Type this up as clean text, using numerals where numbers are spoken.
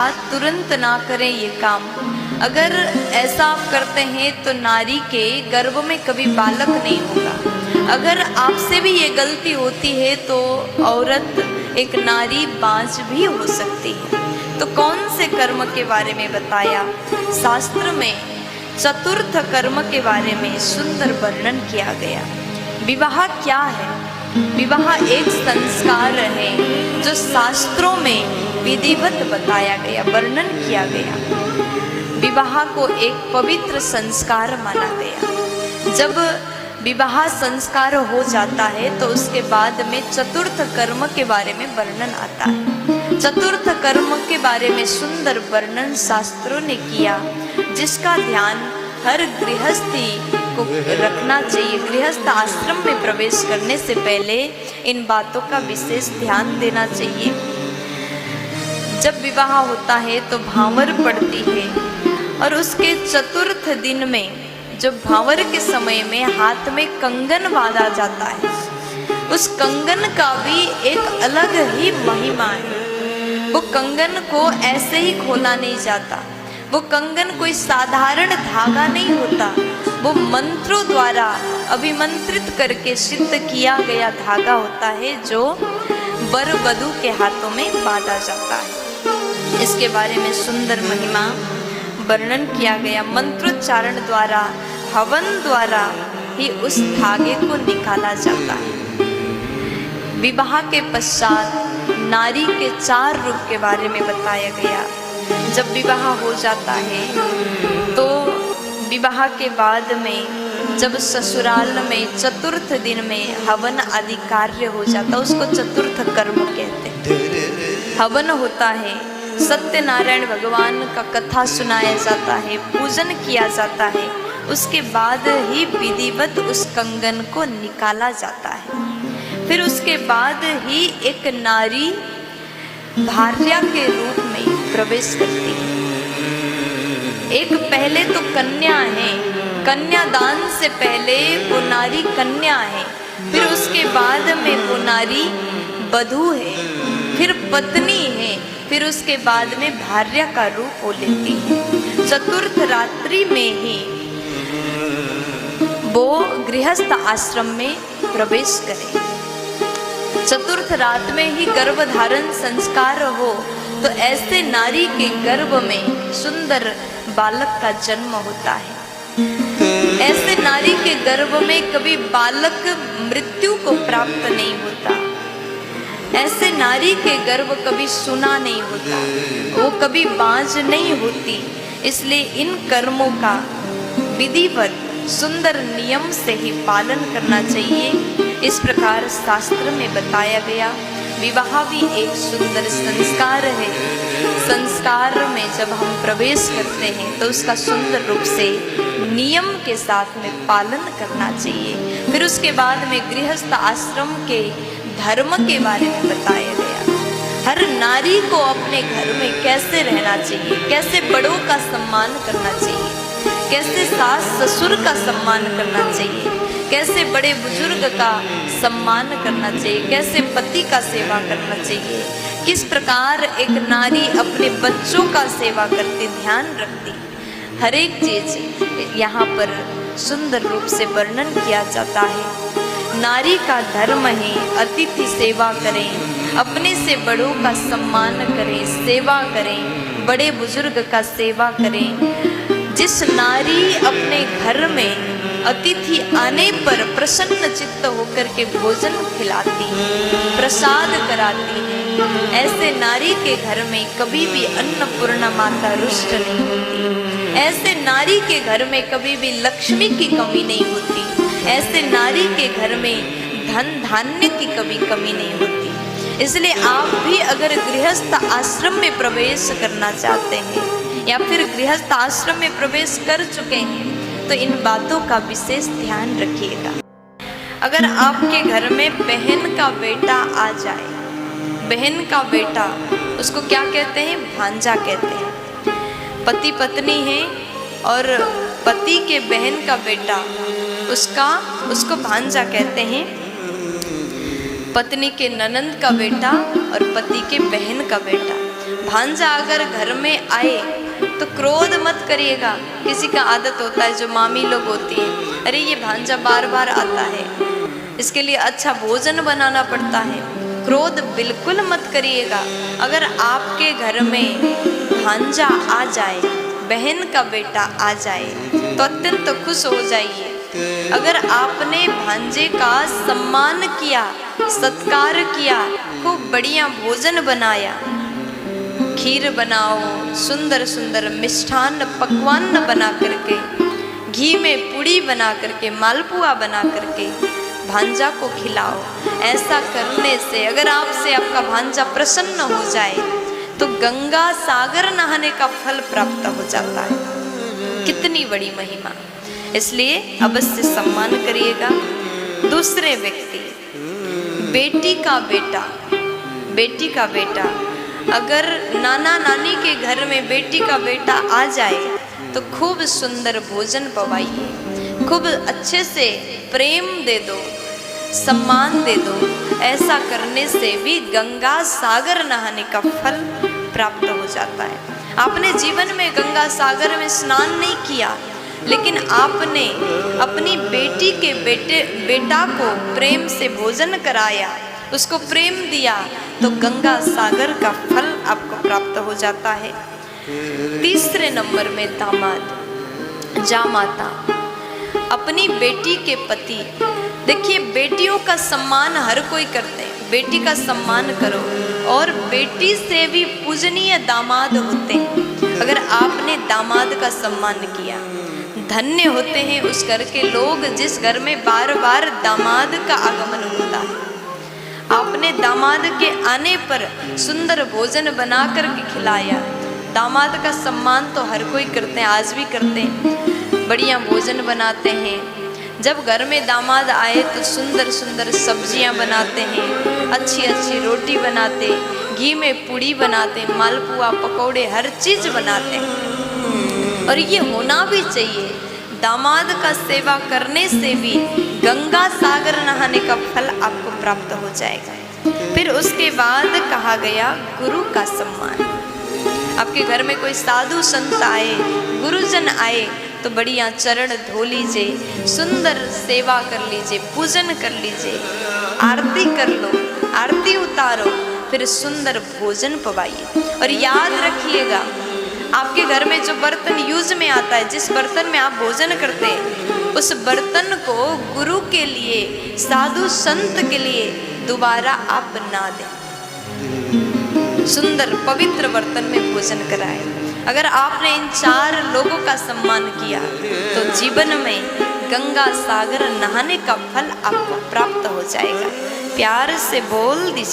तुरंत ना करें ये काम। अगर ऐसा आप करते हैं तो नारी के गर्भ में कभी बालक नहीं होगा। अगर आपसे भी ये गलती होती है तो औरत एक नारी बांझ भी हो सकती है। तो कौन से कर्म के बारे में बताया? शास्त्र में चतुर्थ कर्म के बारे में सुंदर वर्णन किया गया। विवाह क्या है? विवाह एक संस्कार है जो शास्त्रों में विधिवत बताया गया, वर्णन किया गया। विवाह को एक पवित्र संस्कार माना गया। जब विवाह संस्कार हो जाता है तो उसके बाद में चतुर्थ कर्म के बारे में वर्णन आता है। चतुर्थ कर्म के बारे में सुंदर वर्णन शास्त्रों ने किया, जिसका ध्यान हर गृहस्थी को रखना चाहिए। गृहस्थ आश्रम में प्रवेश करने से पहले इन बातों का विशेष ध्यान देना चाहिए। जब विवाह होता है तो भांवर पड़ती है और उसके चतुर्थ दिन में जब भांवर के समय में हाथ में कंगन बांधा जाता है, उस कंगन का भी एक अलग ही महिमा है। वो कंगन को ऐसे ही खोला नहीं जाता। वो कंगन कोई साधारण धागा नहीं होता। वो मंत्रों द्वारा अभिमंत्रित करके सिद्ध किया गया धागा होता है जो वर वधू के हाथों में बांधा जाता है। इसके बारे में सुंदर महिमा वर्णन किया गया। मंत्रोच्चारण द्वारा, हवन द्वारा ही उस धागे को निकाला जाता है। विवाह के पश्चात नारी के 4 रूप के बारे में बताया गया। जब विवाह हो जाता है तो विवाह के बाद में जब ससुराल में चतुर्थ दिन में हवन आदि कार्य हो जाता है, उसको चतुर्थ कर्म कहते हैं। हवन होता है, सत्यनारायण भगवान का कथा सुनाया जाता है, पूजन किया जाता है। उसके बाद ही विधिवत उस कंगन को निकाला जाता है। फिर उसके बाद ही एक नारी भार्या के रूप में प्रवेश करती है। एक पहले तो कन्या है, कन्यादान से पहले वो नारी कन्या है। फिर उसके बाद में वो नारी वधू है, फिर पत्नी है, फिर उसके बाद में भार्या का रूप हो लेती है। चतुर्थ रात्रि में ही वो गृहस्थ आश्रम में प्रवेश करे। चतुर्थ रात में ही गर्भधारण संस्कार हो तो ऐसे नारी के गर्भ में सुंदर बालक का जन्म होता है। ऐसे नारी के गर्भ में कभी बालक मृत्यु को प्राप्त नहीं होता। ऐसे नारी के गर्भ कभी सुना नहीं होता, वो कभी बांझ नहीं होती। इसलिए इन कर्मों का विधिवत सुंदर नियम से ही पालन करना चाहिए। इस प्रकार शास्त्र में बताया गया। विवाह भी एक सुंदर संस्कार है। संस्कार में जब हम प्रवेश करते हैं तो उसका सुंदर रूप से नियम के साथ में पालन करना चाहिए। फिर उसके बाद में गृहस्थ आश्रम के धर्म के बारे में बताया गया। हर नारी को अपने घर में कैसे रहना चाहिए, कैसे बड़ों का सम्मान करना चाहिए, कैसे सास ससुर का सम्मान करना चाहिए, कैसे बड़े बुजुर्ग का सम्मान करना चाहिए, कैसे पति का सेवा करना चाहिए, किस प्रकार एक नारी अपने बच्चों का सेवा करती, ध्यान रखती। हर एक चीज यहाँ पर सुंदर रूप से वर्णन किया जाता है। नारी का धर्म है अतिथि सेवा करें, अपने से बड़ों का सम्मान करें, सेवा करें, बड़े बुजुर्ग का सेवा करें। जिस नारी अपने घर में अतिथि आने पर प्रसन्न चित्त होकर के भोजन खिलाती है, प्रसाद कराती है, ऐसे नारी के घर में कभी भी अन्नपूर्णा माता रुष्ट नहीं होती। ऐसे नारी के घर में कभी भी लक्ष्मी की कमी नहीं होती। ऐसे नारी के घर में धन धान्य की कभी कमी नहीं होती। इसलिए आप भी अगर गृहस्थ आश्रम में प्रवेश करना चाहते हैं या फिर गृहस्थ आश्रम में प्रवेश कर चुके हैं तो इन बातों का विशेष ध्यान रखिएगा। अगर आपके घर में बहन का बेटा आ जाए, बहन का बेटा, उसको क्या कहते हैं? भांजा कहते हैं। पति पत्नी है और पति के बहन का बेटा, उसको भांजा कहते हैं। पत्नी के ननंद का बेटा और पति के बहन का बेटा। भांजा अगर घर में आए तो क्रोध मत करिएगा। किसी का आदत होता है, जो मामी लोग होती हैं, अरे ये भांजा बार बार आता है, इसके लिए अच्छा भोजन बनाना पड़ता है। क्रोध बिल्कुल मत करिएगा। अगर आपके घर में भांजा आ जाए, बहन का बेटा आ जाए, तो अत्यंत खुश हो जाइए। अगर आपने भांजे का सम्मान किया, सत्कार किया, खूब बढ़िया भोजन बनाया, खीर बनाओ, सुंदर सुंदर मिष्ठान्न पकवान बना करके, घी में पूड़ी बना करके, मालपुआ बना करके भांजा को खिलाओ। ऐसा करने से अगर आपसे आपका भांजा प्रसन्न हो जाए तो गंगा सागर नहाने का फल प्राप्त हो जाता है। कितनी बड़ी महिमा। इसलिए अवश्य सम्मान करिएगा। दूसरे व्यक्ति, बेटी का बेटा, बेटी का बेटा, अगर नाना नानी के घर में बेटी का बेटा आ जाए तो खूब सुंदर भोजन पवाइए, खूब अच्छे से प्रेम दे दो, सम्मान दे दो। ऐसा करने से भी गंगा सागर नहाने का फल प्राप्त हो जाता है। आपने जीवन में गंगा सागर में स्नान नहीं किया, लेकिन आपने अपनी बेटी के बेटा को प्रेम से भोजन कराया, उसको प्रेम दिया, तो गंगा सागर का फल आपको प्राप्त हो जाता है। तीसरे नंबर में दामाद, जामाता, अपनी बेटी के पति। देखिए, बेटियों का सम्मान हर कोई करते हैं, बेटी का सम्मान करो। और बेटी से भी पूजनीय दामाद होते हैं। अगर आपने दामाद का सम्मान किया, धन्य होते हैं उस घर के लोग जिस घर में बार बार दामाद का आगमन होता है। आपने दामाद के आने पर सुंदर भोजन बना कर के खिलाया। दामाद का सम्मान तो हर कोई करते हैं, आज भी करते हैं, बढ़िया भोजन बनाते हैं। जब घर में दामाद आए तो सुंदर सुंदर सब्जियां बनाते हैं, अच्छी अच्छी रोटी बनाते, घी में पूड़ी बनाते, मालपुआ पकौड़े हर चीज बनाते हैं। और ये होना भी चाहिए। दामाद का सेवा करने से भी गंगा सागर नहाने का फल आपको प्राप्त हो जाएगा। फिर उसके बाद कहा गया गुरु का सम्मान। आपके घर में कोई साधु संत आए, गुरुजन आए, तो बढ़िया चरण धो लीजिए, सुंदर सेवा कर लीजिए, पूजन कर लीजिए, आरती कर लो, आरती उतारो, फिर सुंदर भोजन पवाइए। और याद रखिएगा, आपके घर में जो बर्तन यूज में आता है, जिस बर्तन में आप भोजन करते हैं, उस बर्तन को गुरु के लिए, साधु संत के लिए दोबारा आप ना दें। सुंदर पवित्र बर्तन में भोजन कराए। अगर आपने इन 4 लोगों का सम्मान किया तो जीवन में गंगा सागर नहाने का फल आपको प्राप्त हो जाएगा। प्यार से बोल दीजिए।